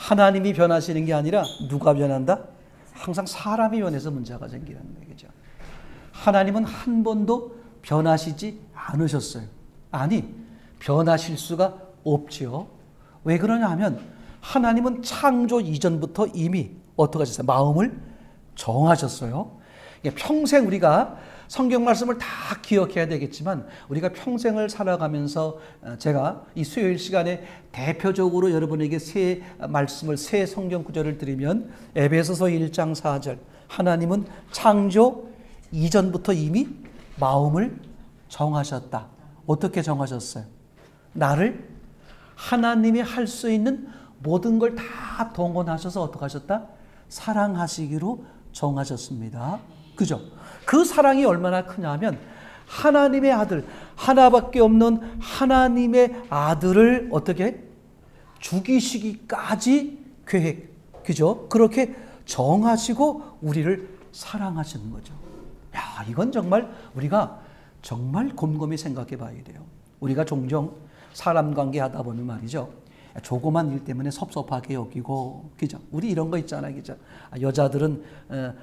하나님이 변하시는 게 아니라 누가 변한다? 항상 사람이 변해서 문제가 생기는 얘기죠. 하나님은 한 번도 변하시지 않으셨어요. 아니, 변하실 수가 없지요. 왜 그러냐 하면 하나님은 창조 이전부터 이미 어떻게 하셨어요? 마음을 정하셨어요. 평생 우리가 성경 말씀을 다 기억해야 되겠지만 우리가 평생을 살아가면서 제가 이 수요일 시간에 대표적으로 여러분에게 세 말씀을, 세 성경 구절을 드리면 에베소서 1장 4절, 하나님은 창조 이전부터 이미 마음을 정하셨다. 어떻게 정하셨어요? 나를 하나님이 할 수 있는 모든 걸 다 동원하셔서 어떻게 하셨다? 사랑하시기로 정하셨습니다. 그죠? 그 사랑이 얼마나 크냐면 하나님의 아들, 하나밖에 없는 하나님의 아들을 어떻게 죽이시기까지 계획, 그죠? 그렇게 정하시고 우리를 사랑하시는 거죠. 야, 이건 정말 우리가 정말 곰곰이 생각해 봐야 돼요. 우리가 종종 사람 관계 하다 보면 말이죠. 조그만 일 때문에 섭섭하게 여기고, 그죠? 우리 이런 거 있잖아요, 그죠? 여자들은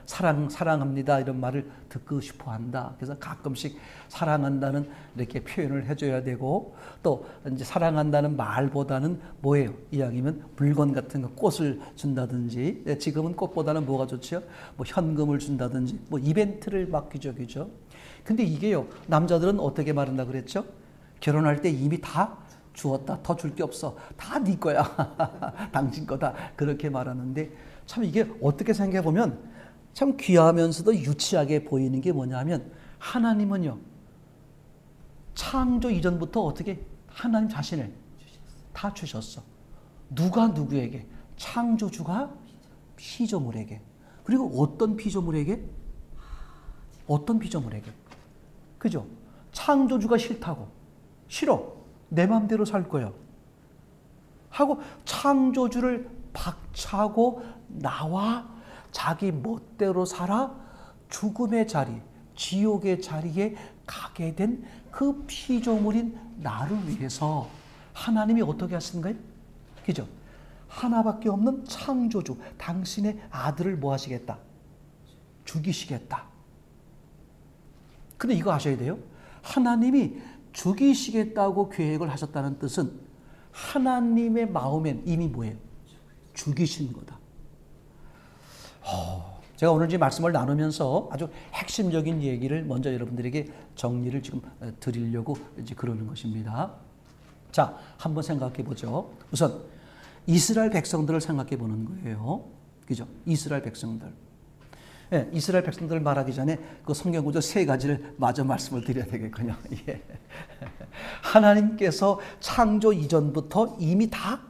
사랑합니다 이런 말을 듣고 싶어 한다. 그래서 가끔씩 사랑한다는 이렇게 표현을 해줘야 되고, 또 이제 사랑한다는 말보다는 뭐예요? 이왕이면 물건 같은 거, 꽃을 준다든지, 지금은 꽃보다는 뭐가 좋죠? 뭐 현금을 준다든지, 뭐 이벤트를 맡기죠, 그죠? 근데 이게요, 남자들은 어떻게 말한다 그랬죠? 결혼할 때 이미 다 주었다. 더 줄 게 없어. 다 네 거야. 당신 거다. 그렇게 말하는데 참 이게 어떻게 생각해 보면 참 귀하면서도 유치하게 보이는 게 뭐냐면 하나님은요. 창조 이전부터 어떻게 하나님 자신을 다 주셨어. 누가 누구에게? 창조주가 피조물에게. 그리고 어떤 피조물에게? 어떤 피조물에게? 그죠? 창조주가 싫다고. 싫어. 내 마음대로 살 거야. 하고 창조주를 박차고 나와 자기 멋대로 살아 죽음의 자리, 지옥의 자리에 가게 된 그 피조물인 나를 위해서 하나님이 어떻게 하시는 거예요? 그죠? 하나밖에 없는 창조주, 당신의 아들을 뭐 하시겠다? 죽이시겠다. 근데 이거 아셔야 돼요. 하나님이 죽이시겠다고 계획을 하셨다는 뜻은 하나님의 마음엔 이미 뭐예요? 죽이신 거다. 제가 오늘 이 말씀을 나누면서 아주 핵심적인 얘기를 먼저 여러분들에게 정리를 지금 드리려고 이제 그러는 것입니다. 자, 한번 생각해 보죠. 우선 이스라엘 백성들을 생각해 보는 거예요. 그죠? 이스라엘 백성들. 예, 이스라엘 백성들을 말하기 전에 그 성경 구절 세 가지를 마저 말씀을 드려야 되겠군요. 예. 하나님께서 창조 이전부터 이미 다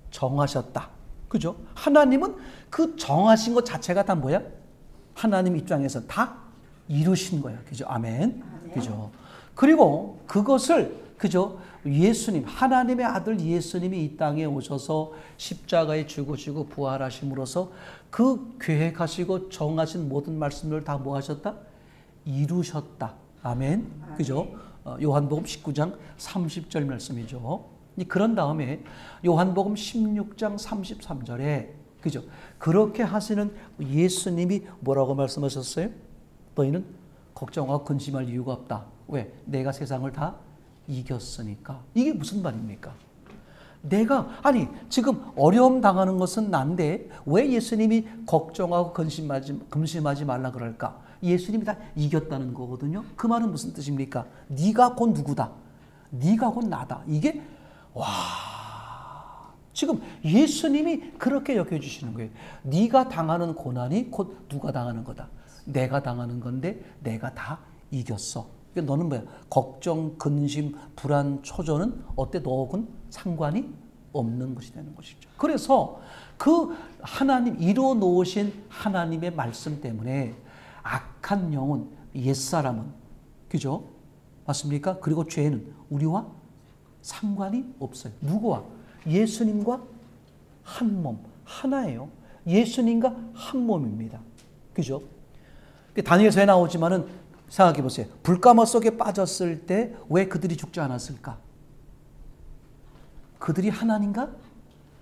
정하셨다. 그죠? 하나님은 그 정하신 것 자체가 다 뭐야? 하나님 입장에서 다 이루신 거야. 그죠? 아멘. 그죠? 그리고 그것을, 그죠? 예수님, 하나님의 아들 예수님이 이 땅에 오셔서 십자가에 죽으시고 부활하심으로써 그 계획하시고 정하신 모든 말씀을 다 뭐 하셨다? 이루셨다. 아멘. 그죠? 요한복음 19장 30절 말씀이죠. 그런 다음에 요한복음 16장 33절에 그죠? 그렇게 하시는 예수님이 뭐라고 말씀하셨어요? 너희는 걱정하고 근심할 이유가 없다. 왜? 내가 세상을 다 이겼으니까. 이게 무슨 말입니까? 아니 지금 어려움 당하는 것은 난데 왜 예수님이 걱정하고 근심하지 말라 그럴까? 예수님이 다 이겼다는 거거든요. 그 말은 무슨 뜻입니까? 네가 곧 누구다. 네가 곧 나다. 이게 지금 예수님이 그렇게 여겨주시는 거예요. 네가 당하는 고난이 곧 누가 당하는 거다. 내가 당하는 건데 내가 다 이겼어. 너는 뭐야? 걱정, 근심, 불안, 초조는 어때? 너하고는 상관이 없는 것이 되는 것이죠. 그래서 그 하나님 이루어 놓으신 하나님의 말씀 때문에 악한 영혼, 옛사람은 그죠? 맞습니까? 그리고 죄는 우리와 상관이 없어요. 누구와? 예수님과 한 몸, 하나예요. 예수님과 한 몸입니다. 그죠? 다니엘서에 나오지만은 생각해 보세요. 불가마 속에 빠졌을 때 왜 그들이 죽지 않았을까? 그들이 하나님과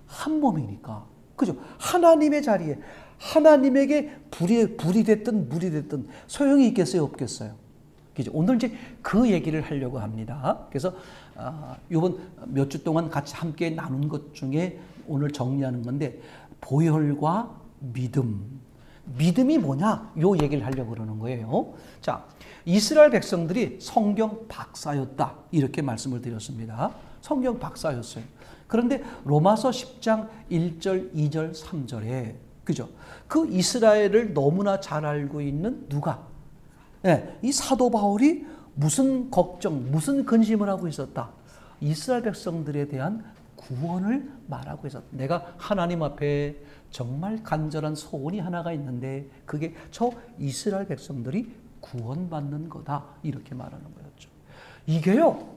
한 몸이니까. 그죠? 하나님의 자리에 하나님에게 불이 됐든 물이 됐든 소용이 있겠어요, 없겠어요? 그죠? 오늘 이제 그 얘기를 하려고 합니다. 그래서 이번 몇 주 동안 같이 함께 나눈 것 중에 오늘 정리하는 건데, 보혈과 믿음. 믿음이 뭐냐? 요 얘기를 하려고 그러는 거예요. 자, 이스라엘 백성들이 성경 박사였다. 이렇게 말씀을 드렸습니다. 성경 박사였어요. 그런데 로마서 10장 1절, 2절, 3절에 그죠? 그 이스라엘을 너무나 잘 알고 있는 누가? 네, 이 사도 바울이 무슨 걱정, 무슨 근심을 하고 있었다? 이스라엘 백성들에 대한 구원을 말하고 있었다. 내가 하나님 앞에 정말 간절한 소원이 하나가 있는데 그게 저 이스라엘 백성들이 구원받는 거다. 이렇게 말하는 거였죠. 이게요,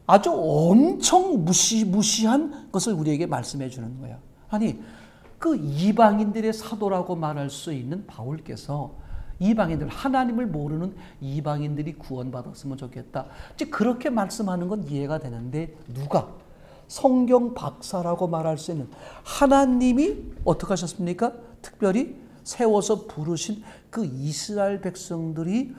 아주 엄청 무시한 것을 우리에게 말씀해 주는 거예요. 아니, 그 이방인들의 사도라고 말할 수 있는 바울께서 이방인들, 하나님을 모르는 이방인들이 구원받았으면 좋겠다. 이제 그렇게 말씀하는 건 이해가 되는데, 누가? 성경 박사라고 말할 수 있는 하나님이 어떻게 하셨습니까? 특별히 세워서 부르신 그 이스라엘 백성들의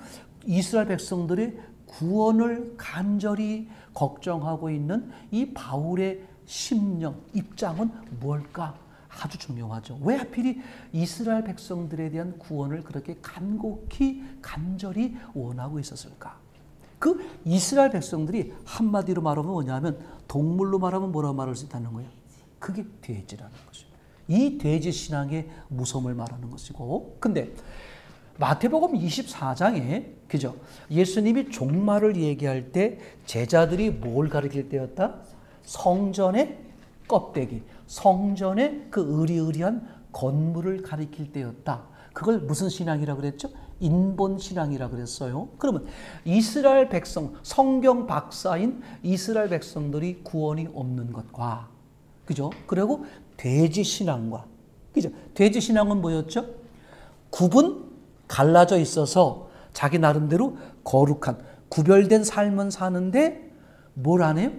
구원을 간절히 걱정하고 있는 이 바울의 심령, 입장은 뭘까? 아주 중요하죠. 왜 하필이 이스라엘 백성들에 대한 구원을 그렇게 간절히 원하고 있었을까? 그 이스라엘 백성들이 한마디로 말하면 뭐냐면, 동물로 말하면 뭐라고 말할 수 있다는 거예요? 그게 돼지라는 것이죠. 이 돼지 신앙의 무서움을 말하는 것이고, 근데 마태복음 24장에 그죠? 예수님이 종말을 얘기할 때 제자들이 뭘 가르칠 때였다? 성전의 껍데기, 성전의 그 의리의리한 건물을 가리킬 때였다. 그걸 무슨 신앙이라고 그랬죠? 인본 신앙이라고 그랬어요. 그러면 이스라엘 백성, 성경 박사인 이스라엘 백성들이 구원이 없는 것과, 그죠? 그리고 돼지 신앙과, 그죠? 돼지 신앙은 뭐였죠? 갈라져 있어서 자기 나름대로 거룩한, 구별된 삶은 사는데 뭘 안 해요?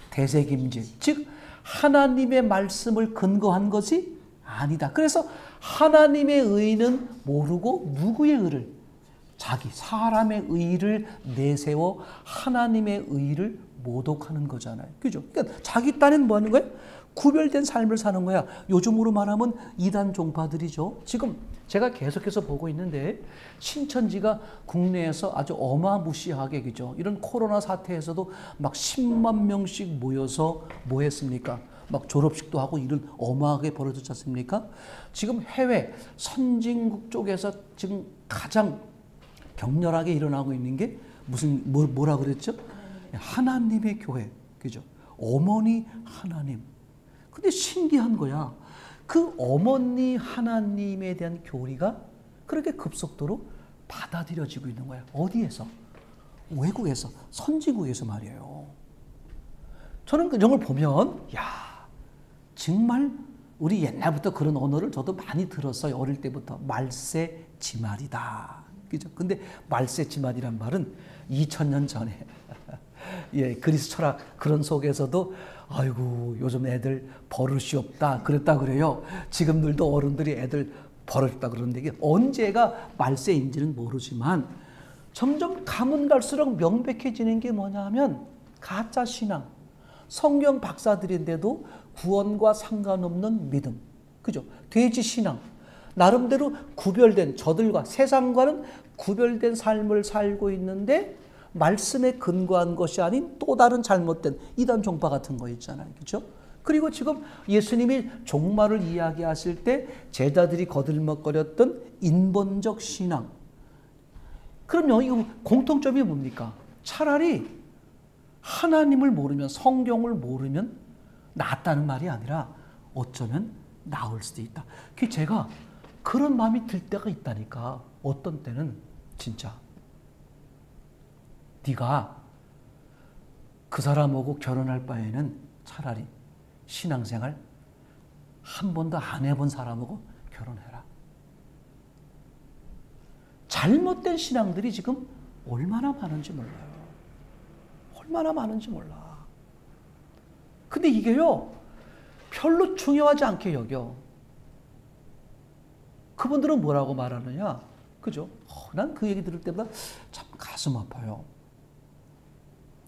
대세김질. 즉, 하나님의 말씀을 근거한 것이 아니다. 그래서 하나님의 의는 모르고 누구의 의를? 사람의 의를 내세워 하나님의 의를 모독하는 거잖아요. 그죠? 그러니까 자기 딴엔 뭐 하는 거예요? 구별된 삶을 사는 거야. 요즘으로 말하면 이단 종파들이죠. 지금 제가 계속해서 보고 있는데, 신천지가 국내에서 아주 어마무시하게, 그죠? 이런 코로나 사태에서도 막 10만 명씩 모여서 뭐 했습니까? 막 졸업식도 하고 이런 어마하게 벌어졌지 않습니까? 지금 해외 선진국 쪽에서 지금 가장 격렬하게 일어나고 있는 게 뭐라 그랬죠? 하나님의 교회. 그죠? 어머니 하나님. 근데 신기한 거야. 그 어머니 하나님에 대한 교리가 그렇게 급속도로 받아들여지고 있는 거야. 어디에서? 외국에서, 선진국에서 말이에요. 저는 이런 걸 보면, 정말 우리 옛날부터 그런 언어를 저도 많이 들었어요. 어릴 때부터. 말세지말이다. 그죠? 근데 말세지말이란 말은 2000년 전에 그리스 철학 그런 속에서도 아이고 요즘 애들 버릇이 없다 그랬다 그래요. 지금들도 어른들이 애들 버릇이 없다 그러는데, 이게 언제가 말세인지는 모르지만 점점 가면 갈수록 명백해지는 게 뭐냐면, 가짜 신앙, 성경 박사들인데도 구원과 상관없는 믿음, 그죠? 돼지 신앙, 나름대로 구별된, 저들과 세상과는 구별된 삶을 살고 있는데 말씀에 근거한 것이 아닌 또 다른 잘못된 이단 종파 같은 거 있잖아요. 그렇죠? 그리고 지금 예수님이 종말을 이야기하실 때 제자들이 거들먹거렸던 인본적 신앙. 그럼요, 이거 공통점이 뭡니까? 차라리 하나님을 모르면, 성경을 모르면 낫다는 말이 아니라 어쩌면 나을 수도 있다. 그게 제가 그런 마음이 들 때가 있다니까. 어떤 때는 진짜 네가 그 사람하고 결혼할 바에는 차라리 신앙생활 한 번도 안 해본 사람하고 결혼해라. 잘못된 신앙들이 지금 얼마나 많은지 몰라요. 얼마나 많은지 몰라. 근데 이게요, 별로 중요하지 않게 여겨. 그분들은 뭐라고 말하느냐? 그죠? 난 그 얘기 들을 때마다 참 가슴 아파요.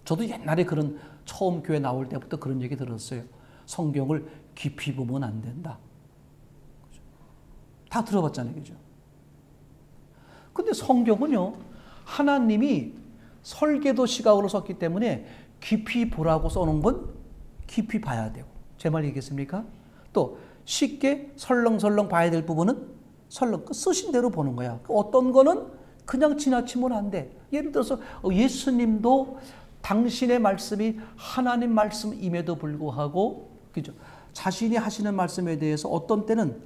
저도 옛날에 그런 처음 교회 나올 때부터 그런 얘기 들었어요. 성경을 깊이 보면 안 된다. 그죠? 다 들어봤잖아요. 그죠? 근데 성경은요, 하나님이 설계도 시각으로 썼기 때문에 깊이 보라고 써놓은 건 깊이 봐야 되고, 제 말 이해겠습니까? 또 쉽게 설렁설렁 봐야 될 부분은 설렁 쓰신 대로 보는 거야. 어떤 거는 그냥 지나치면 안 돼. 예를 들어서 예수님도 당신의 말씀이 하나님 말씀임에도 불구하고, 그죠? 자신이 하시는 말씀에 대해서 어떤 때는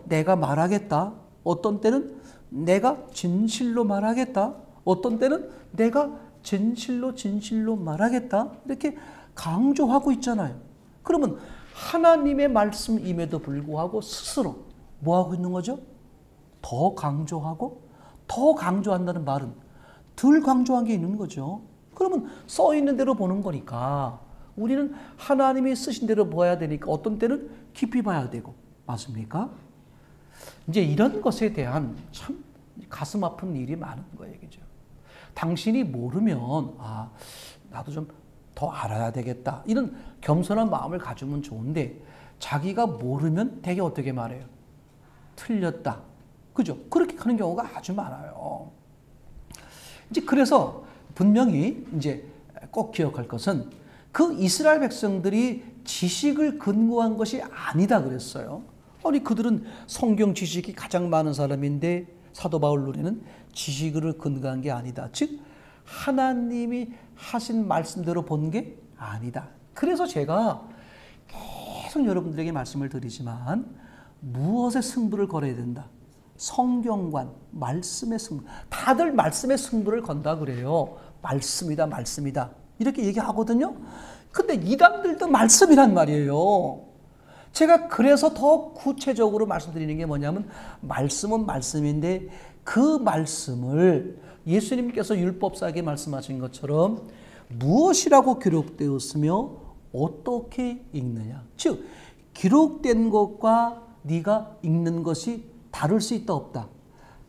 내가 말하겠다, 어떤 때는 내가 진실로 말하겠다, 어떤 때는 내가 진실로 말하겠다, 이렇게 강조하고 있잖아요. 그러면 하나님의 말씀임에도 불구하고 스스로 뭐 하고 있는 거죠? 더 강조하고, 더 강조한다는 말은 덜 강조한 게 있는 거죠. 그러면 써 있는 대로 보는 거니까 우리는 하나님이 쓰신 대로 봐야 되니까 어떤 때는 깊이 봐야 되고, 맞습니까? 이제 이런 것에 대한 참 가슴 아픈 일이 많은 거예요. 그죠? 당신이 모르면 나도 좀 더 알아야 되겠다, 이런 겸손한 마음을 가지면 좋은데, 자기가 모르면 되게 어떻게 말해요? 틀렸다. 그죠? 그렇게 하는 경우가 아주 많아요. 이제 그래서 분명히 이제 꼭 기억할 것은 그 이스라엘 백성들이 지식을 근거한 것이 아니다 그랬어요. 아니 그들은 성경 지식이 가장 많은 사람인데 사도 바울 노래는 지식을 근거한 게 아니다. 즉 하나님이 하신 말씀대로 본 게 아니다. 그래서 제가 계속 여러분들에게 말씀을 드리지만 무엇에 승부를 걸어야 된다? 성경관, 말씀의 승부. 다들 말씀의 승부를 건다 그래요. 말씀이다, 말씀이다. 이렇게 얘기하거든요. 근데 이단들도 말씀이란 말이에요. 제가 그래서 더 구체적으로 말씀드리는 게 뭐냐면, 말씀은 말씀인데 그 말씀을 예수님께서 율법사에게 말씀하신 것처럼 무엇이라고 기록되었으며 어떻게 읽느냐. 즉 기록된 것과 네가 읽는 것이 다를 수 있다 없다?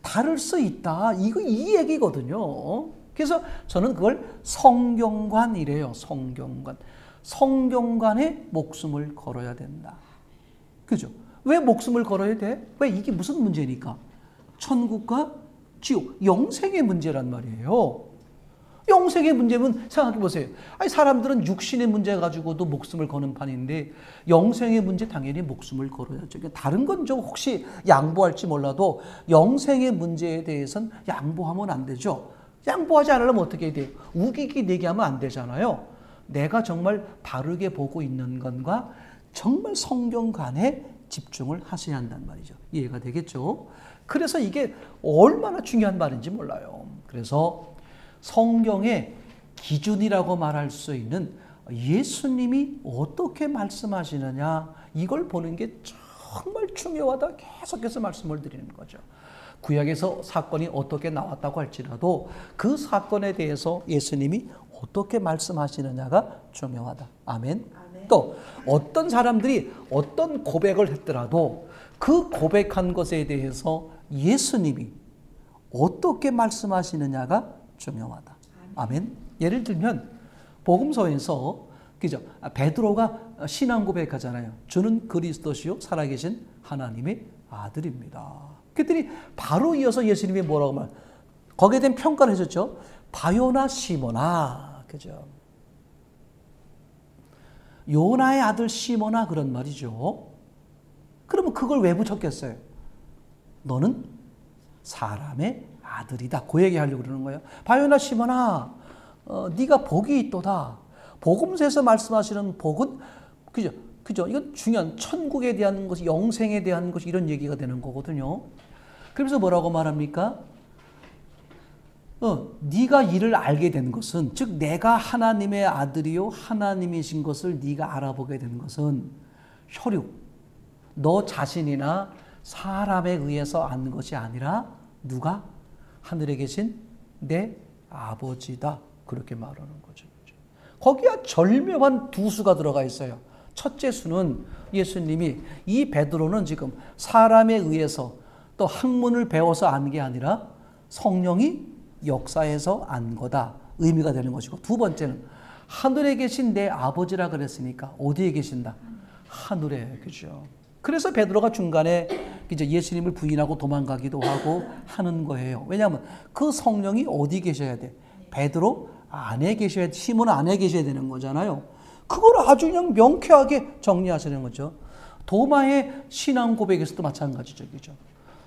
다를 수 있다. 이 얘기거든요. 그래서 저는 그걸 성경관이래요. 성경관. 성경관에 목숨을 걸어야 된다. 그죠? 왜 목숨을 걸어야 돼? 왜? 이게 무슨 문제니까? 천국과 지옥, 영생의 문제란 말이에요. 영생의 문제면 생각해 보세요. 아니 사람들은 육신의 문제 가지고도 목숨을 거는 판인데 영생의 문제 당연히 목숨을 걸어야죠. 다른 건 좀 혹시 양보할지 몰라도 영생의 문제에 대해서는 양보하면 안 되죠. 양보하지 않으려면 어떻게 해야 돼요? 우기기 내기하면 안 되잖아요. 내가 정말 바르게 보고 있는 것과 정말 성경관에 집중을 하셔야 한단 말이죠. 이해가 되겠죠? 그래서 이게 얼마나 중요한 말인지 몰라요. 그래서 성경의 기준이라고 말할 수 있는 예수님이 어떻게 말씀하시느냐, 이걸 보는 게 정말 중요하다. 계속해서 말씀을 드리는 거죠. 구약에서 사건이 어떻게 나왔다고 할지라도 그 사건에 대해서 예수님이 어떻게 말씀하시느냐가 중요하다. 아멘. 또 어떤 사람들이 어떤 고백을 했더라도 그 고백한 것에 대해서 예수님이 어떻게 말씀하시느냐가 중요하다. 아멘. 예를 들면 복음서에서 그죠? 베드로가 신앙 고백하잖아요. 주는 그리스도시요 살아계신 하나님의 아들입니다. 그랬더니 바로 이어서 예수님이 뭐라고 말? 거기에 대한 평가를 해줬죠. 바요나 시몬아, 그죠? 요나의 아들 시몬아, 그런 말이죠. 그러면 그걸 왜 붙였겠어요? 너는 사람의 아들이다. 그 얘기 하려고 그러는 거예요. 바요나 시몬아, 네가 복이 있도다. 복음서에서 말씀하시는 복은 그죠? 이건 중요한 천국에 대한 것이, 영생에 대한 것이, 이런 얘기가 되는 거거든요. 그래서 뭐라고 말합니까? 네가 이를 알게 된 것은, 즉 내가 하나님의 아들이요 하나님이신 것을 네가 알아보게 된 것은 혈육, 너 자신이나 사람에 의해서 안 것이 아니라 누가? 하늘에 계신 내 아버지다. 그렇게 말하는 거죠. 거기에 절묘한 두 수가 들어가 있어요. 첫째 수는 예수님이, 이 베드로는 지금 사람에 의해서 또 학문을 배워서 안 게 아니라 성령이 역사해서 안 거다. 의미가 되는 것이고, 두 번째는 하늘에 계신 내 아버지라 그랬으니까 어디에 계신다? 하늘에. 그죠? 그래서 베드로가 중간에 이제 예수님을 부인하고 도망가기도 하고 하는 거예요. 왜냐하면 그 성령이 어디 계셔야 돼? 베드로 안에 계셔야, 시몬 안에 계셔야 되는 거잖아요. 그걸 아주 그냥 명쾌하게 정리하시는 거죠. 도마의 신앙 고백에서도 마찬가지죠. 그죠?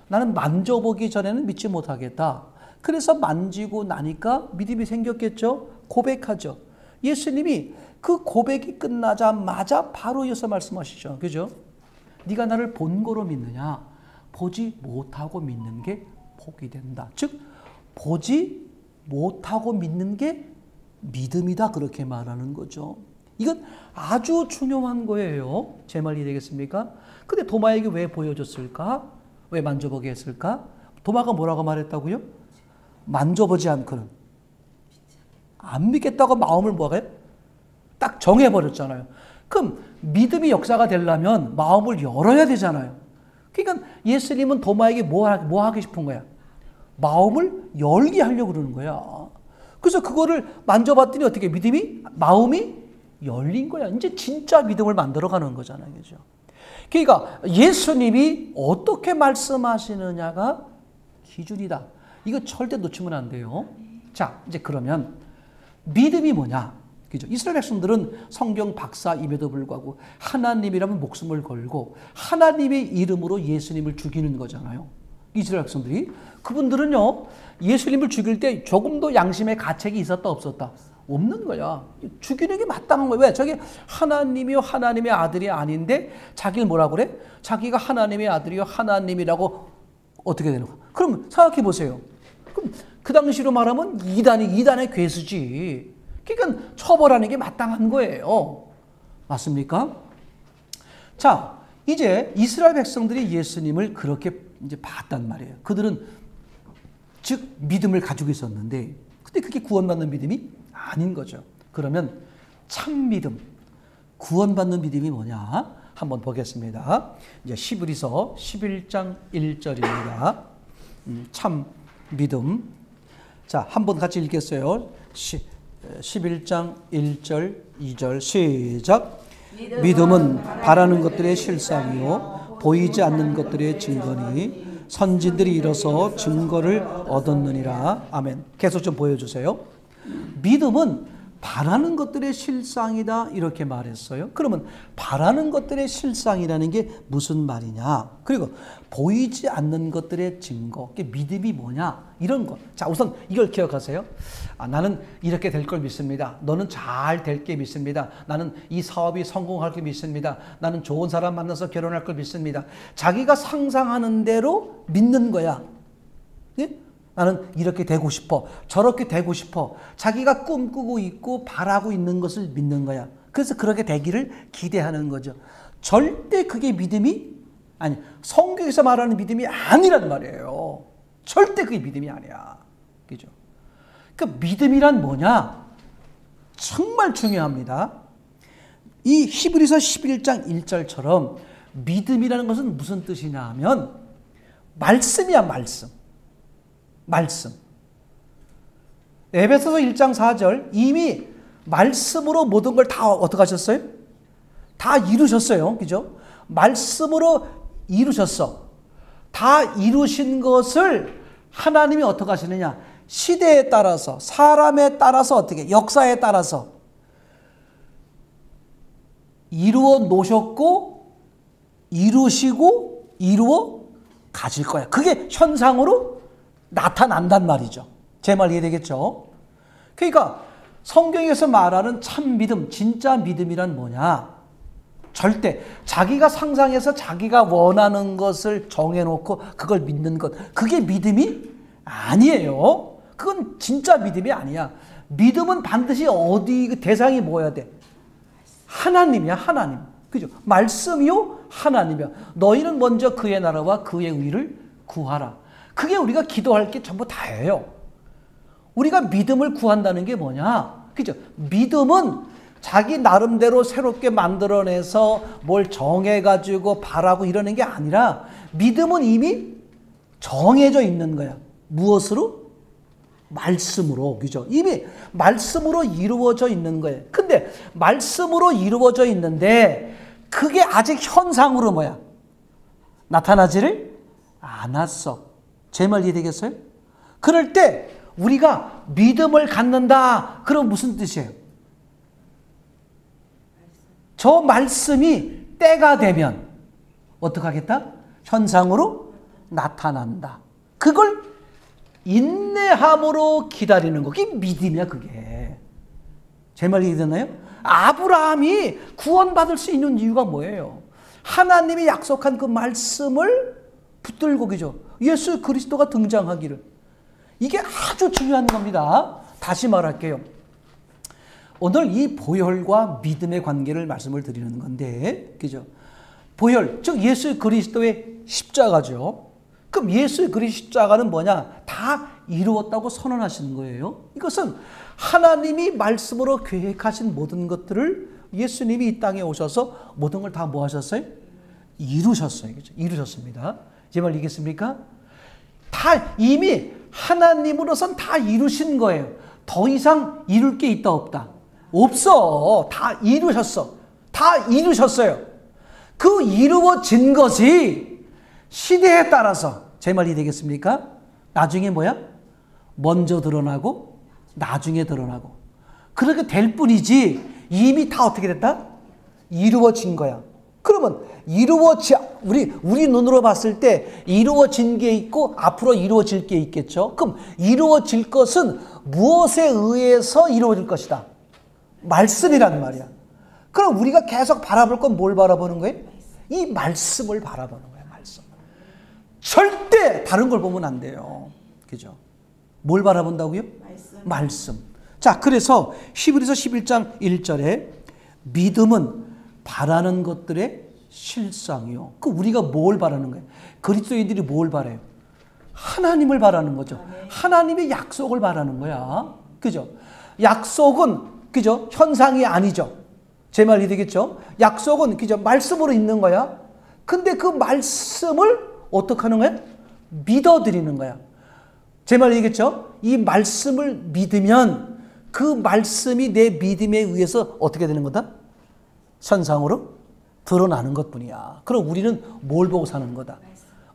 나는 만져보기 전에는 믿지 못하겠다. 그래서 만지고 나니까 믿음이 생겼겠죠? 고백하죠. 예수님이 그 고백이 끝나자마자 바로 이어서 말씀하시죠. 그죠? 네가 나를 본 거로 믿느냐? 보지 못하고 믿는 게 복이 된다. 즉 보지 못하고 믿는 게 믿음이다. 그렇게 말하는 거죠. 이건 아주 중요한 거예요. 제 말 이해되겠습니까? 근데 도마에게 왜 보여줬을까? 왜 만져보게 했을까? 도마가 뭐라고 말했다고요? 만져보지 않고는 안 믿겠다고 마음을 뭐가 딱 정해버렸잖아요. 그럼 믿음이 역사가 되려면 마음을 열어야 되잖아요. 그러니까 예수님은 도마에게 뭐 하기 싶은 거야? 마음을 열게 하려고 그러는 거야. 그래서 그거를 만져봤더니 어떻게 마음이 열린 거야. 이제 진짜 믿음을 만들어가는 거잖아요. 그죠? 그러니까 예수님이 어떻게 말씀하시느냐가 기준이다. 이거 절대 놓치면 안 돼요. 자, 이제 그러면 믿음이 뭐냐? 그죠? 이스라엘 백성들은 성경 박사임에도 불구하고 하나님이라면 목숨을 걸고 하나님의 이름으로 예수님을 죽이는 거잖아요. 이스라엘 백성들이. 그분들은요, 예수님을 죽일 때 조금도 양심의 가책이 있었다 없었다? 없는 거야. 죽이는 게 마땅한 거야. 왜? 저게 하나님이요 하나님의 아들이 아닌데 자기를 뭐라고 그래? 자기가 하나님의 아들이요 하나님이라고 어떻게 되는 거야? 그럼 생각해 보세요. 그럼 그 당시로 말하면 이단의 괴수지. 그러니까 처벌하는 게 마땅한 거예요. 맞습니까? 자, 이제 이스라엘 백성들이 예수님을 그렇게 이제 봤단 말이에요. 그들은 즉 믿음을 가지고 있었는데, 근데 그게 구원받는 믿음이 아닌 거죠. 그러면 참 믿음, 구원받는 믿음이 뭐냐? 한번 보겠습니다. 이제 히브리서 11장 1절입니다. 참 믿음. 자, 한번 같이 읽겠어요. 11장 1절, 2절 시작. 믿음은 바라는 것들의 실상이요 보이지 않는 것들의 증거니 선진들이 이뤄서 증거를 얻었느니라. 아멘. 계속 좀 보여주세요. 믿음은 바라는 것들의 실상이다 이렇게 말했어요. 그러면 바라는 것들의 실상이라는 게 무슨 말이냐? 그리고 보이지 않는 것들의 증거, 믿음이 뭐냐? 이런 거. 자, 우선 이걸 기억하세요. 나는 이렇게 될 걸 믿습니다. 너는 잘 될 게 믿습니다. 나는 이 사업이 성공할 게 믿습니다. 나는 좋은 사람 만나서 결혼할 걸 믿습니다. 자기가 상상하는 대로 믿는 거야. 예? 나는 이렇게 되고 싶어. 저렇게 되고 싶어. 자기가 꿈꾸고 있고 바라고 있는 것을 믿는 거야. 그래서 그렇게 되기를 기대하는 거죠. 절대 그게 성경에서 말하는 믿음이 아니란 말이에요. 절대 그게 믿음이 아니야. 그죠? 그 믿음이란 뭐냐? 정말 중요합니다. 이 히브리서 11장 1절처럼 믿음이라는 것은 무슨 뜻이냐 하면 말씀이야, 말씀. 에베소서 1장 4절 이미 말씀으로 모든 걸 다 어떻게 하셨어요? 다 이루셨어요. 그죠? 말씀으로 이루셨어. 다 이루신 것을 하나님이 어떻게 하시느냐? 시대에 따라서, 사람에 따라서 어떻게, 역사에 따라서 이루어 놓으셨고, 이루시고, 이루어 가실 거야. 그게 현상으로 나타난단 말이죠. 제 말 이해되겠죠? 그러니까 성경에서 말하는 참 믿음, 진짜 믿음이란 뭐냐? 절대 자기가 상상해서 자기가 원하는 것을 정해놓고 그걸 믿는 것, 그게 믿음이 아니에요. 그건 진짜 믿음이 아니야. 믿음은 반드시 어디 대상이 뭐야 돼? 하나님이야, 하나님. 그죠? 말씀이요, 하나님이야. 너희는 먼저 그의 나라와 그의 의를 구하라. 그게 우리가 기도할 게 전부 다예요. 우리가 믿음을 구한다는 게 뭐냐? 그죠? 믿음은 자기 나름대로 새롭게 만들어내서 뭘 정해가지고 바라고 이러는 게 아니라 믿음은 이미 정해져 있는 거야. 무엇으로? 말씀으로. 그죠? 이미 말씀으로 이루어져 있는 거예요. 근데 말씀으로 이루어져 있는데 그게 아직 현상으로 뭐야? 나타나지를 않았어. 제 말 이해되겠어요? 그럴 때 우리가 믿음을 갖는다. 그럼 무슨 뜻이에요? 저 말씀이 때가 되면 어떻게 하겠다? 현상으로 나타난다. 그걸 인내함으로 기다리는 거. 그게 믿음이야, 그게. 제 말 이해되나요? 아브라함이 구원받을 수 있는 이유가 뭐예요? 하나님이 약속한 그 말씀을 붙들고, 그죠? 예수 그리스도가 등장하기를. 이게 아주 중요한 겁니다. 다시 말할게요. 오늘 이 보혈과 믿음의 관계를 말씀을 드리는 건데, 그죠? 보혈, 즉 예수 그리스도의 십자가죠. 그럼 예수 그리스도의 십자가는 뭐냐? 다 이루었다고 선언하시는 거예요. 이것은 하나님이 말씀으로 계획하신 모든 것들을 예수님이 이 땅에 오셔서 모든 걸 다 뭐 하셨어요? 이루셨어요. 그죠? 이루셨습니다. 제 말 이해겠습니까? 다 이미 하나님으로선 다 이루신 거예요. 더 이상 이룰 게 있다 없다? 없어. 다 이루셨어. 다 이루셨어요. 그 이루어진 것이 시대에 따라서 제 말이 되겠습니까? 나중에 뭐야? 먼저 드러나고 나중에 드러나고 그렇게 될 뿐이지 이미 다 어떻게 됐다? 이루어진 거야. 그러면 우리 눈으로 봤을 때 이루어진 게 있고 앞으로 이루어질 게 있겠죠. 그럼 이루어질 것은 무엇에 의해서 이루어질 것이다? 말씀이란 말이야. 그럼 우리가 계속 바라볼 건 뭘 바라보는 거예요? 이 말씀을 바라보는 거예요. 말씀. 절대 다른 걸 보면 안 돼요. 그죠? 뭘 바라본다고요? 말씀. 자, 그래서 히브리서 11장 1절에 믿음은 바라는 것들의 실상이요. 그 우리가 뭘 바라는 거예요? 그리스도인들이 뭘 바라요? 하나님을 바라는 거죠. 하나님의 약속을 바라는 거야. 그죠? 약속은 그죠? 현상이 아니죠. 제 말 이해되겠죠? 약속은 그죠? 말씀으로 있는 거야. 근데 그 말씀을 어떻게 하는 거야? 믿어드리는 거야. 제 말 이해겠죠? 이 말씀을 믿으면 그 말씀이 내 믿음에 의해서 어떻게 되는 거다? 선상으로 드러나는 것뿐이야. 그럼 우리는 뭘 보고 사는 거다?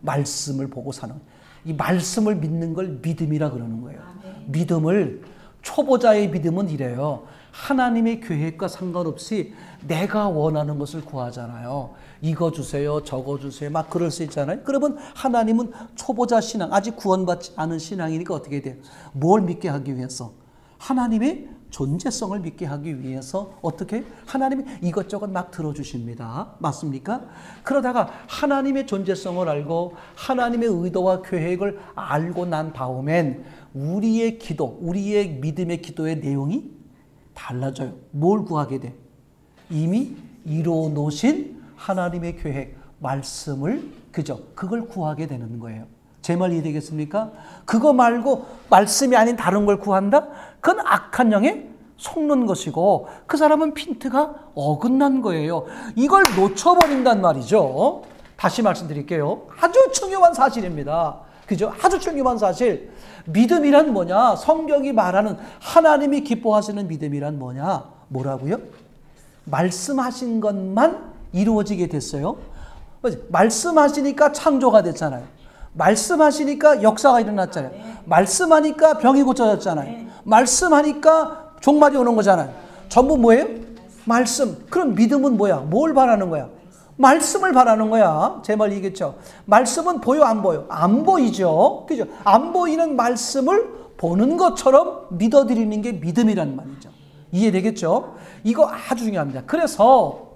말씀을 보고 사는 거야. 이 말씀을 믿는 걸 믿음이라 그러는 거예요. 믿음을 초보자의 믿음은 이래요. 하나님의 계획과 상관없이 내가 원하는 것을 구하잖아요. 이거 주세요, 저거 주세요, 막 그럴 수 있잖아요. 그러면 하나님은 초보자 신앙, 아직 구원받지 않은 신앙이니까 어떻게 돼요? 뭘 믿게 하기 위해서? 하나님의 존재성을 믿게 하기 위해서 어떻게? 하나님이 이것저것 막 들어주십니다. 맞습니까? 그러다가 하나님의 존재성을 알고 하나님의 의도와 계획을 알고 난 다음엔 우리의 기도, 우리의 믿음의 기도의 내용이 달라져요. 뭘 구하게 돼? 이미 이루어 놓으신 하나님의 계획, 말씀을 그죠? 그걸 구하게 되는 거예요. 제 말 이해되겠습니까? 그거 말고 말씀이 아닌 다른 걸 구한다? 그건 악한 영에 속는 것이고 그 사람은 핀트가 어긋난 거예요. 이걸 놓쳐버린단 말이죠. 다시 말씀드릴게요. 아주 중요한 사실입니다. 그죠? 아주 중요한 사실. 믿음이란 뭐냐? 성경이 말하는 하나님이 기뻐하시는 믿음이란 뭐냐? 뭐라고요? 말씀하신 것만 이루어지게 됐어요. 말씀하시니까 창조가 됐잖아요. 말씀하시니까 역사가 일어났잖아요. 말씀하니까 병이 고쳐졌잖아요. 말씀하니까 종말이 오는 거잖아요. 전부 뭐예요? 말씀. 그럼 믿음은 뭐야? 뭘 바라는 거야? 말씀을 바라는 거야. 제 말 이해겠죠? 말씀은 보여 안 보여? 안 보이죠. 그죠? 안 보이는 말씀을 보는 것처럼 믿어드리는 게 믿음이란 말이죠. 이해되겠죠? 이거 아주 중요합니다. 그래서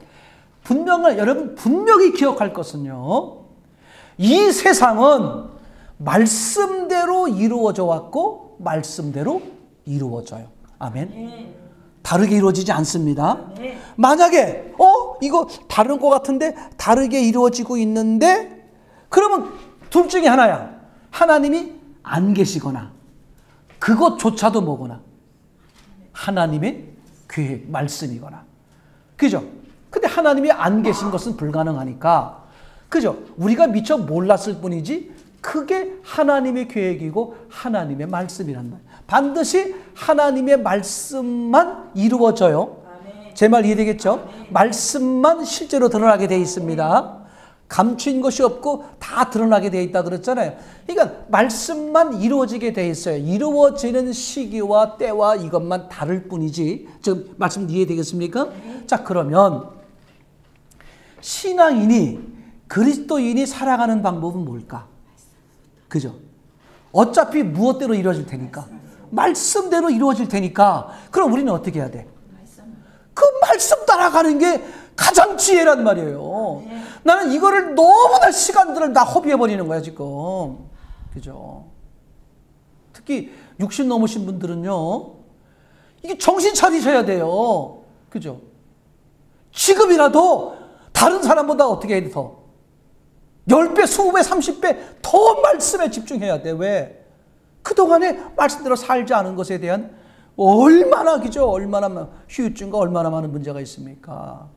여러분 분명히 기억할 것은요. 이 세상은 말씀대로 이루어져 왔고 말씀대로 이루어져요. 아멘. 다르게 이루어지지 않습니다. 만약에 이거 다른 것 같은데 다르게 이루어지고 있는데 그러면 둘 중에 하나야. 하나님이 안 계시거나 그것조차도 뭐거나 하나님의 계획, 말씀이거나 그죠? 근데 하나님이 안 계신 것은 불가능하니까 그죠? 우리가 미처 몰랐을 뿐이지 그게 하나님의 계획이고 하나님의 말씀이란 말이에요. 반드시 하나님의 말씀만 이루어져요. 제 말 이해되겠죠? 말씀만 실제로 드러나게 되어 있습니다. 감추인 것이 없고 다 드러나게 되어 있다 그랬잖아요. 그러니까 말씀만 이루어지게 되어 있어요. 이루어지는 시기와 때와 이것만 다를 뿐이지. 지금 말씀 이해되겠습니까? 자, 그러면 신앙인이, 그리스도인이 살아가는 방법은 뭘까? 그죠? 어차피 무엇대로 이루어질 테니까. 말씀대로 이루어질 테니까. 그럼 우리는 어떻게 해야 돼? 그 말씀 따라가는 게 가장 지혜란 말이에요. 나는 이거를 너무나 시간들을 다 허비해버리는 거야, 지금. 그죠? 특히 60 넘으신 분들은요, 이게 정신 차리셔야 돼요. 그죠? 지금이라도 다른 사람보다 어떻게 해야 돼, 더? 10배, 20배, 30배 더 말씀에 집중해야 돼. 왜? 그동안에 말씀대로 살지 않은 것에 대한 얼마나, 그죠? 얼마나 후유증과 얼마나 많은 문제가 있습니까?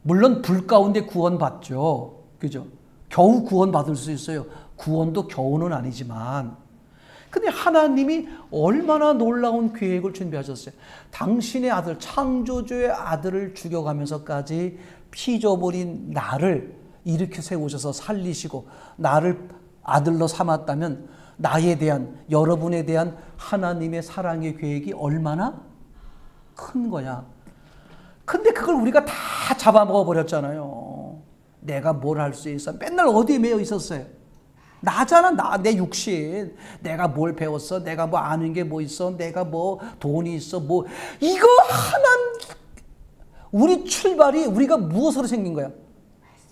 물론 불 가운데 구원받죠. 그죠? 겨우 구원받을 수 있어요. 구원도 겨우는 아니지만. 근데 하나님이 얼마나 놀라운 계획을 준비하셨어요. 당신의 아들, 창조주의 아들을 죽여가면서까지 피조물인 나를 일으켜 세우셔서 살리시고 나를 아들로 삼았다면 나에 대한, 여러분에 대한 하나님의 사랑의 계획이 얼마나 큰 거야. 근데 그걸 우리가 다 잡아먹어 버렸잖아요. 내가 뭘 할 수 있어? 맨날 어디에 매여 있었어요? 나잖아, 내 육신. 내가 뭘 배웠어? 내가 뭐 아는 게 뭐 있어? 내가 뭐 돈이 있어? 뭐, 이거 우리 출발이 우리가 무엇으로 생긴 거야?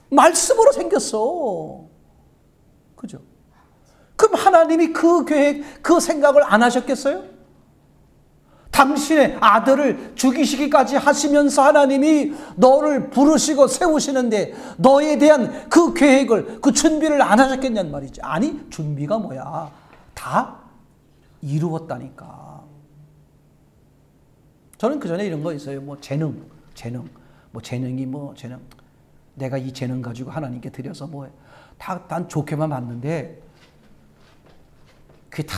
말씀으로 생겼어. 그죠? 그럼 하나님이 그 계획, 그 생각을 안 하셨겠어요? 당신의 아들을 죽이시기까지 하시면서 하나님이 너를 부르시고 세우시는데 너에 대한 그 계획을, 그 준비를 안 하셨겠냐는 말이지. 아니, 준비가 뭐야? 다 이루었다니까. 저는 그 전에 이런 거 있어요. 뭐 재능. 뭐 재능이 뭐 재능. 내가 이 재능 가지고 하나님께 드려서 뭐 난 좋게만 봤는데 그게 다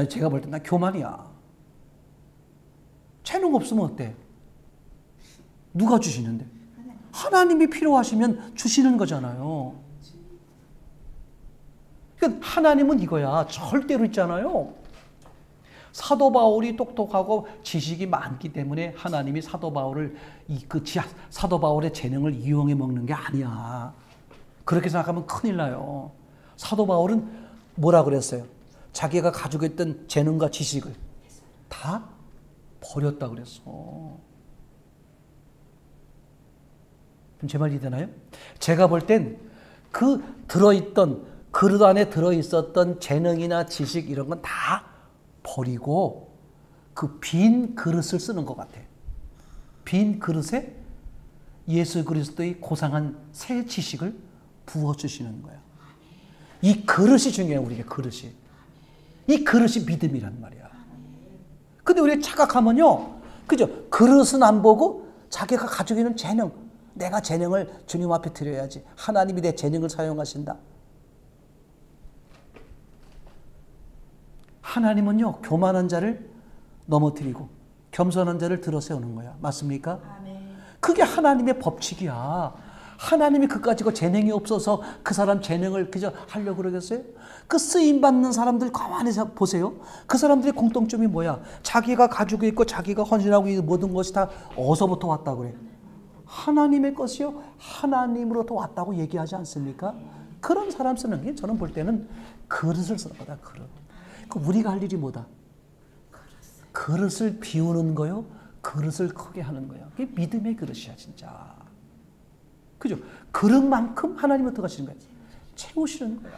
제가 볼 때 난 교만이야. 재능 없으면 어때? 누가 주시는데? 하나님이 필요하시면 주시는 거잖아요. 그러니까 하나님은 이거야. 절대로 있잖아요. 사도 바울이 똑똑하고 지식이 많기 때문에 하나님이 사도 바울을 사도 바울의 재능을 이용해 먹는 게 아니야. 그렇게 생각하면 큰일 나요. 사도 바울은 뭐라 그랬어요? 자기가 가지고 있던 재능과 지식을 다 버렸다 그랬어. 제 말이 되나요? 제가 볼 땐 그 들어있던 그릇 안에 들어있었던 재능이나 지식 이런 건 다 버리고 그 빈 그릇을 쓰는 것 같아. 빈 그릇에 예수 그리스도의 고상한 새 지식을 부어주시는 거야. 이 그릇이 중요해. 우리에게 그릇이. 이 그릇이 믿음이란 말이야. 근데 우리 착각하면요, 그죠? 그릇은 안 보고 자기가 가지고 있는 재능, 내가 재능을 주님 앞에 드려야지. 하나님이 내 재능을 사용하신다. 하나님은요, 교만한 자를 넘어뜨리고 겸손한 자를 들어 세우는 거야. 맞습니까? 그게 하나님의 법칙이야. 하나님이 그거 가지고 재능이 없어서 그 사람 재능을 그저 하려고 그러겠어요? 그 쓰임받는 사람들 가만히 보세요. 그 사람들의 공통점이 뭐야? 자기가 가지고 있고 자기가 헌신하고 있는 모든 것이 다 어디서부터 왔다고 그래? 하나님의 것이요, 하나님으로부터 왔다고 얘기하지 않습니까? 그런 사람 쓰는 게 저는 볼 때는 그릇을 쓰는 거다. 그릇. 우리가 할 일이 뭐다? 그릇을 비우는 거요, 그릇을 크게 하는 거예요. 그게 믿음의 그릇이야, 진짜. 그죠? 그릇만큼 하나님은 어떻게 하시는 거예요? 채우시는 거예요.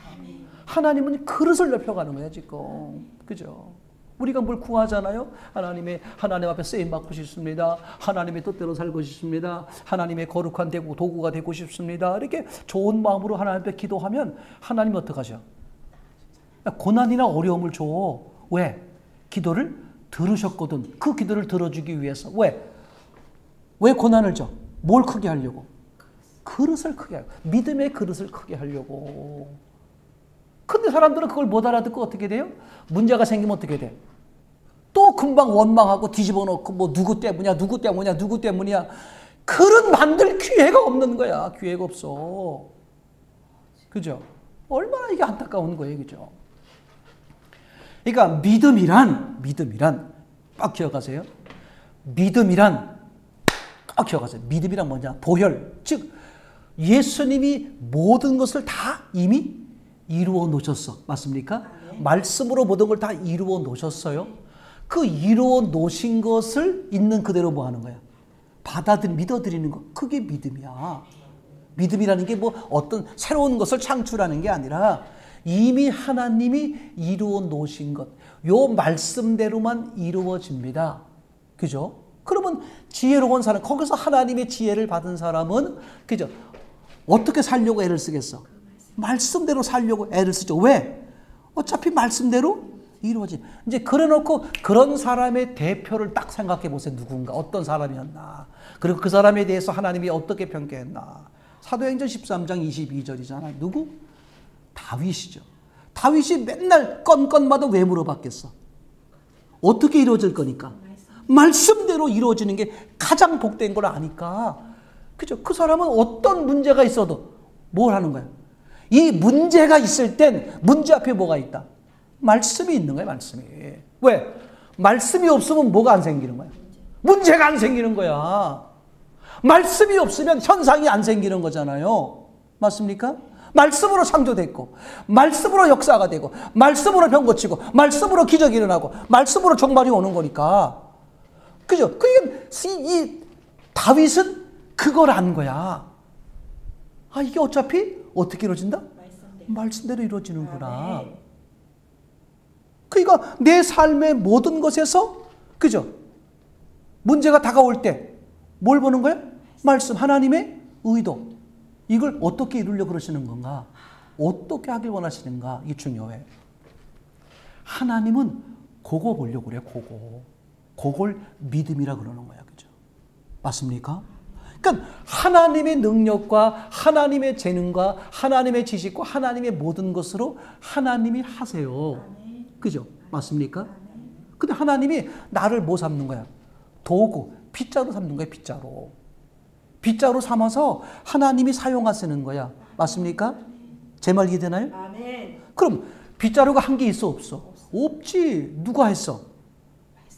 하나님은 그릇을 넓혀가는 거예요, 지금. 그죠? 우리가 뭘 구하잖아요. 하나님 앞에 쓰임 받고 싶습니다. 하나님의 뜻대로 살고 싶습니다. 하나님의 거룩한 도구가 되고 싶습니다. 이렇게 좋은 마음으로 하나님 앞에 기도하면 하나님이 어떻게 하셔? 고난이나 어려움을 줘. 왜? 기도를 들으셨거든. 그 기도를 들어주기 위해서. 왜 고난을 줘? 뭘 크게 하려고? 그릇을 크게 하려고. 믿음의 그릇을 크게 하려고. 근데 사람들은 그걸 못 알아듣고 어떻게 돼요? 문제가 생기면 어떻게 돼? 또 금방 원망하고 뒤집어 놓고 뭐 누구 때문이야, 누구 때문이야, 누구 때문이야. 그릇 만들 기회가 없는 거야. 기회가 없어. 그죠? 얼마나 이게 안타까운 거예요. 그죠? 그러니까 믿음이란 꼭 기억하세요. 믿음이란 꼭 기억하세요. 믿음이란 뭐냐? 보혈. 즉 예수님이 모든 것을 다 이미 이루어 놓으셨어. 맞습니까? 말씀으로 모든 걸 다 이루어 놓으셨어요. 그 이루어 놓으신 것을 있는 그대로 뭐 하는 거야? 믿어들이는 거. 그게 믿음이야. 믿음이라는 게 뭐 어떤 새로운 것을 창출하는 게 아니라 이미 하나님이 이루어 놓으신 것. 요 말씀대로만 이루어집니다. 그죠? 그러면 지혜로운 사람, 거기서 하나님의 지혜를 받은 사람은, 그죠? 어떻게 살려고 애를 쓰겠어? 말씀대로 살려고 애를 쓰죠. 왜? 어차피 말씀대로 이루어진. 이제 그래놓고 그런 사람의 대표를 딱 생각해 보세요. 누군가 어떤 사람이었나. 그리고 그 사람에 대해서 하나님이 어떻게 평가했나. 사도행전 13장 22절이잖아요. 누구? 다윗이죠. 다윗이 맨날 건건마다 왜 물어봤겠어? 어떻게 이루어질 거니까? 말씀대로 이루어지는 게 가장 복된 걸 아니까. 그죠? 그 사람은 어떤 문제가 있어도 뭘 하는 거야? 이 문제가 있을 땐 문제 앞에 뭐가 있다? 말씀이 있는 거야, 말씀이. 왜? 말씀이 없으면 뭐가 안 생기는 거야? 문제가 안 생기는 거야. 말씀이 없으면 현상이 안 생기는 거잖아요. 맞습니까? 말씀으로 창조됐고, 말씀으로 역사가 되고, 말씀으로 병 고치고, 말씀으로 기적이 일어나고, 말씀으로 종말이 오는 거니까. 그죠? 그러니까 이 다윗은 그걸 안 거야. 아, 이게 어차피 어떻게 이루어진다? 말씀대로 이루어지는구나. 그러니까 내 삶의 모든 것에서, 그죠? 문제가 다가올 때 뭘 보는 거야? 말씀, 하나님의 의도. 이걸 어떻게 이루려고 그러시는 건가? 어떻게 하길 원하시는가? 이게 중요해. 하나님은 그거 보려고 그래요. 그걸 믿음이라 그러는 거야. 그죠? 맞습니까? 그러니까 하나님의 능력과 하나님의 재능과 하나님의 지식과 하나님의 모든 것으로 하나님이 하세요. 그죠? 맞습니까? 근데 하나님이 나를 뭐 삼는 거야? 도구, 빗자루 삼는 거야. 빗자루 삼아서 하나님이 사용하시는 거야. 맞습니까? 제 말 이해되나요? 그럼 빗자루가 한 개 있어, 없어? 없지. 누가 했어?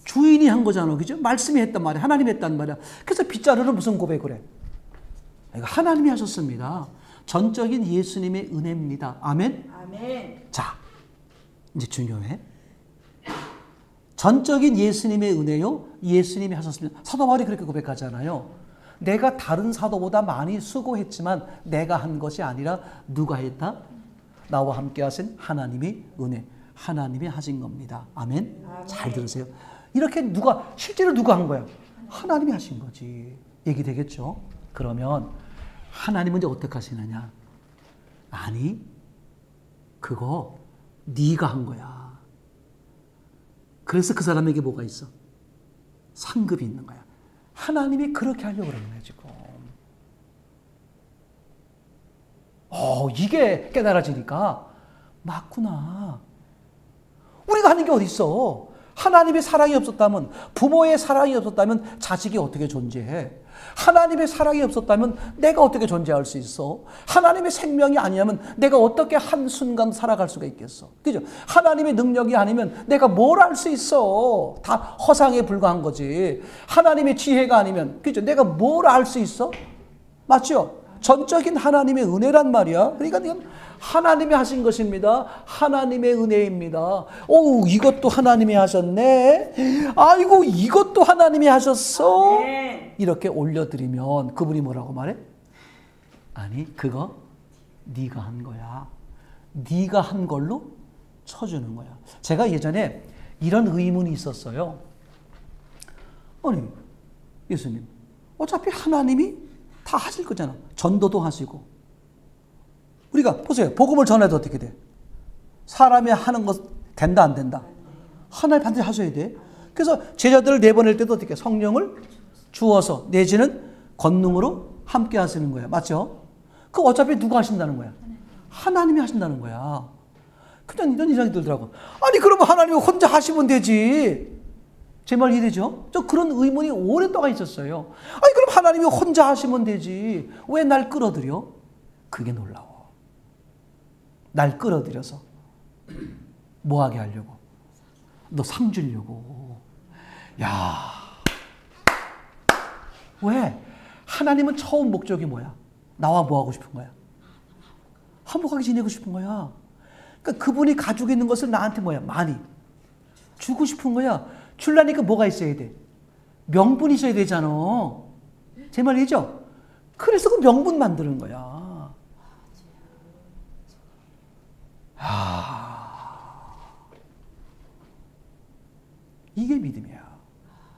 주인이 한 거잖아. 그죠? 말씀이 했단 말이야. 하나님이 했단 말이야. 그래서 빗자루는 무슨 고백을 해? 이거 하나님이 하셨습니다. 전적인 예수님의 은혜입니다. 아멘? 자, 이제 중요해. 전적인 예수님의 은혜요. 예수님이 하셨습니다. 사도 바울이 그렇게 고백하잖아요. 내가 다른 사도보다 많이 수고했지만 내가 한 것이 아니라 누가 했다? 나와 함께 하신 하나님의 은혜. 하나님이 하신 겁니다. 아멘? 잘 들으세요. 이렇게 실제로 누가 한 거야? 하나님이 하신 거지. 얘기되겠죠? 그러면 하나님은 이제 어떻게 하시느냐? 아니, 그거 네가 한 거야. 그래서 그 사람에게 뭐가 있어? 상급이 있는 거야. 하나님이 그렇게 하려고 그러는 거야, 지금. 이게 깨달아지니까 맞구나. 우리가 하는 게 어디 있어? 하나님의 사랑이 없었다면, 부모의 사랑이 없었다면 자식이 어떻게 존재해? 하나님의 사랑이 없었다면 내가 어떻게 존재할 수 있어? 하나님의 생명이 아니면 내가 어떻게 한순간 살아갈 수가 있겠어? 그죠? 하나님의 능력이 아니면 내가 뭘 할 수 있어? 다 허상에 불과한 거지. 하나님의 지혜가 아니면, 그죠? 내가 뭘 할 수 있어? 맞죠? 전적인 하나님의 은혜란 말이야. 그러니까 이건 하나님이 하신 것입니다. 하나님의 은혜입니다. 오, 이것도 하나님이 하셨네. 아이고, 이것도 하나님이 하셨어. 아멘. 이렇게 올려드리면 그분이 뭐라고 말해? 아니, 그거 네가 한 거야. 네가 한 걸로 쳐주는 거야. 제가 예전에 이런 의문이 있었어요. 아니, 예수님, 어차피 하나님이 다 하실 거잖아. 전도도 하시고. 우리가 보세요. 복음을 전해도 어떻게 돼? 사람이 하는 것 된다 안 된다? 하나님 반드시 하셔야 돼. 그래서 제자들을 내보낼 때도 어떻게? 성령을 주어서 내지는 권능으로 함께 하시는 거예요. 맞죠? 그 어차피 누가 하신다는 거야? 하나님이 하신다는 거야. 그냥 이런 생각이 들더라고. 아니 그러면 하나님이 혼자 하시면 되지. 제 말 이해되죠? 저 그런 의문이 오랫동안 있었어요. 아니 그럼 하나님이 혼자 하시면 되지. 왜 날 끌어들여? 그게 놀라워. 날 끌어들여서 뭐 하게 하려고? 너 상 주려고. 야. 왜? 하나님은 처음 목적이 뭐야? 나와 뭐 하고 싶은 거야? 화목하게 지내고 싶은 거야. 그러니까 그분이 가지고 있는 것을 나한테 뭐야? 많이 주고 싶은 거야. 주려니까 뭐가 있어야 돼? 명분이 있어야 되잖아. 제 말이죠? 그래서 그 명분 만드는 거야. 이게 믿음이야.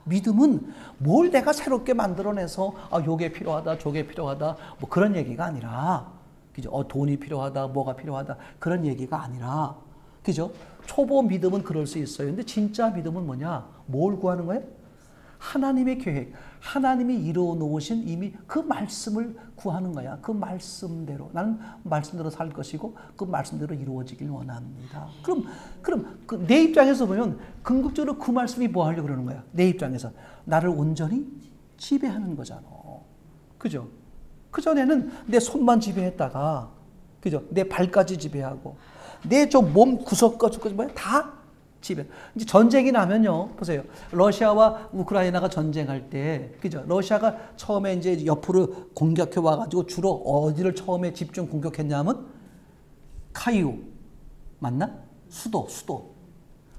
믿음은 뭘 내가 새롭게 만들어내서 요게 필요하다, 저게 필요하다 뭐 그런 얘기가 아니라, 그죠? 돈이 필요하다, 뭐가 필요하다 그런 얘기가 아니라, 그죠? 초보 믿음은 그럴 수 있어요. 근데 진짜 믿음은 뭐냐? 뭘 구하는 거예요? 하나님의 계획, 하나님이 이루어 놓으신 이미 그 말씀을 구하는 거야. 그 말씀대로. 나는 말씀대로 살 것이고 그 말씀대로 이루어지길 원합니다. 그럼 내 입장에서 보면 궁극적으로 그 말씀이 뭐 하려고 그러는 거야? 내 입장에서 나를 온전히 지배하는 거잖아. 그죠? 그전에는 내 손만 지배했다가, 그죠? 내 발까지 지배하고 내 저 몸 구석까지 뭐야? 다 지배. 이제 전쟁이 나면요. 보세요. 러시아와 우크라이나가 전쟁할 때, 그죠? 러시아가 처음에 이제 옆으로 공격해 와가지고 주로 어디를 처음에 집중 공격했냐면 카이우. 맞나?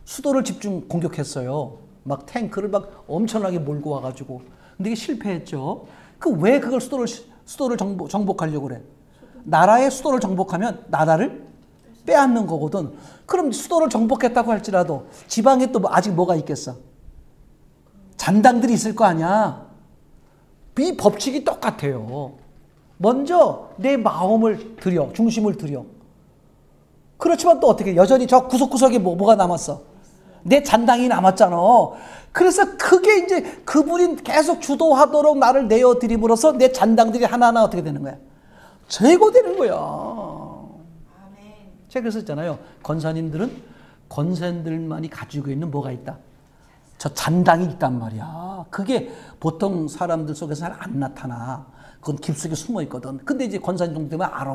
수도를 집중 공격했어요. 막 탱크를 막 엄청나게 몰고 와가지고. 근데 이게 실패했죠. 왜 그걸 수도를 정복하려고 그래? 나라의 수도를 정복하면 나라를 빼앗는 거거든. 그럼 수도를 정복했다고 할지라도 지방에 또 아직 뭐가 있겠어? 잔당들이 있을 거 아니야. 이 법칙이 똑같아요. 먼저 내 마음을 들여, 중심을 들여. 그렇지만 또 어떻게? 여전히 저 구석구석에 뭐가 남았어? 내 잔당이 남았잖아. 그래서 그게 이제 그분이 계속 주도하도록 나를 내어드림으로써 내 잔당들이 하나하나 어떻게 되는 거야? 제거되는 거야. 제가 그래서 했잖아요. 권사님들만이 가지고 있는 뭐가 있다? 저 잔당이 있단 말이야. 그게 보통 사람들 속에서 잘 안 나타나. 그건 깊숙이 숨어 있거든. 근데 이제 권사님 정도면 알아.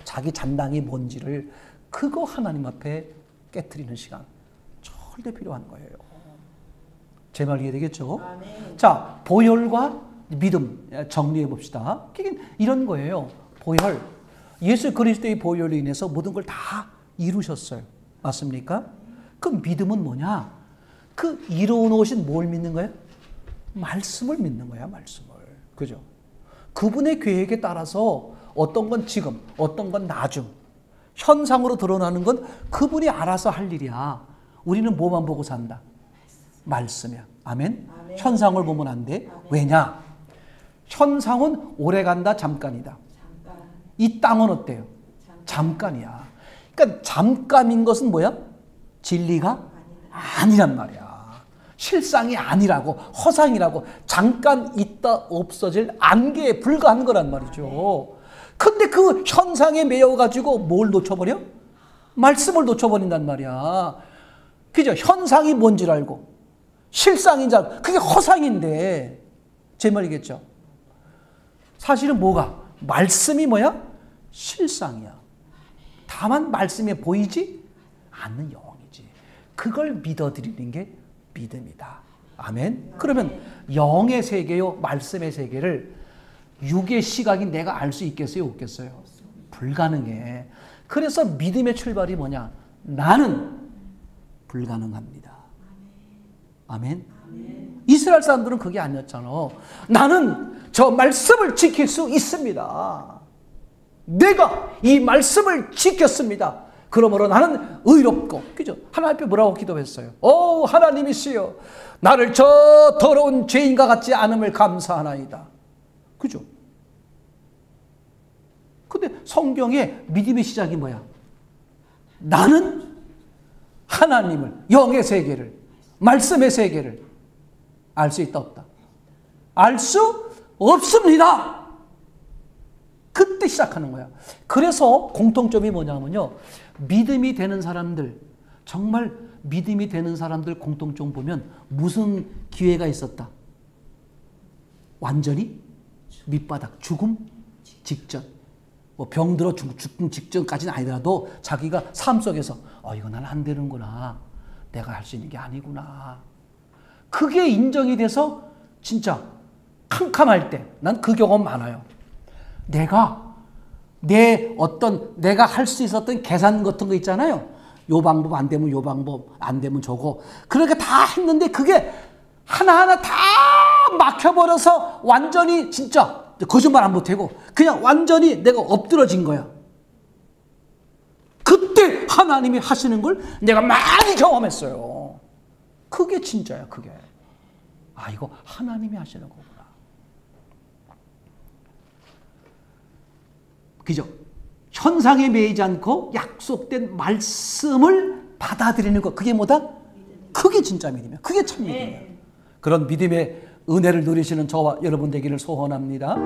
자기 잔당이 뭔지를. 그거 하나님 앞에 깨트리는 시간. 절대 필요한 거예요. 제 말 이해되겠죠? 자, 보혈과 믿음 정리해 봅시다. 이런 거예요. 보혈. 예수 그리스도의 보혈로 인해서 모든 걸 다 이루셨어요. 맞습니까? 그 믿음은 뭐냐? 그 이루어 놓으신 뭘 믿는 거예요? 말씀을 믿는 거야, 말씀을. 그죠? 그분의 계획에 따라서 어떤 건 지금, 어떤 건 나중. 현상으로 드러나는 건 그분이 알아서 할 일이야. 우리는 뭐만 보고 산다? 말씀이야. 아멘? 현상을 보면 안 돼. 왜냐? 현상은 오래 간다, 잠깐이다. 이 땅은 어때요? 잠깐이야. 그러니까 잠깐인 것은 뭐야? 진리가 아니란 말이야. 실상이 아니라고, 허상이라고, 잠깐 있다 없어질 안개에 불과한 거란 말이죠. 근데 그 현상에 매여가지고 뭘 놓쳐버려? 말씀을 놓쳐버린단 말이야. 그죠? 현상이 뭔지를 알고, 실상인 줄 알고, 그게 허상인데, 제 말이겠죠? 사실은 뭐가? 말씀이 뭐야? 실상이야. 다만 말씀에 보이지 않는 영이지. 그걸 믿어드리는 게 믿음이다. 아멘? 그러면 영의 세계요, 말씀의 세계를 육의 시각이 내가 알 수 있겠어요? 없겠어요? 불가능해. 그래서 믿음의 출발이 뭐냐? 나는 불가능합니다. 아멘? 이스라엘 사람들은 그게 아니었잖아. 나는 저 말씀을 지킬 수 있습니다. 내가 이 말씀을 지켰습니다. 그러므로 나는 의롭고, 그죠? 하나님 앞에 뭐라고 기도했어요? 오, 하나님이시여, 나를 저 더러운 죄인과 같지 않음을 감사하나이다. 그죠? 근데 성경의 믿음의 시작이 뭐야? 나는 하나님을, 영의 세계를, 말씀의 세계를 알 수 있다, 없다? 알 수 없습니다. 그때 시작하는 거야. 그래서 공통점이 뭐냐면요. 믿음이 되는 사람들, 정말 믿음이 되는 사람들 공통점 보면 무슨 기회가 있었다? 완전히 밑바닥, 죽음 직전. 뭐 병들어 죽음 직전까지는 아니더라도 자기가 삶 속에서 이거 난 안 되는구나. 내가 할 수 있는 게 아니구나. 그게 인정이 돼서 진짜 캄캄할 때, 난 그 경험 많아요. 내가 할 수 있었던 계산 같은 거 있잖아요. 요 방법 안 되면 요 방법, 안 되면 저거. 그러니까 다 했는데 그게 하나하나 다 막혀버려서 완전히 진짜 거짓말 안 못하고 그냥 완전히 내가 엎드러진 거야. 그때 하나님이 하시는 걸 내가 많이 경험했어요. 그게 진짜야, 그게. 이거 하나님이 하시는 거구나. 그죠? 현상에 매이지 않고 약속된 말씀을 받아들이는 것. 그게 뭐다? 그게 진짜 믿음이야. 그게 참 믿음이야. 그런 믿음의 은혜를 누리시는 저와 여러분 되기를 소원합니다.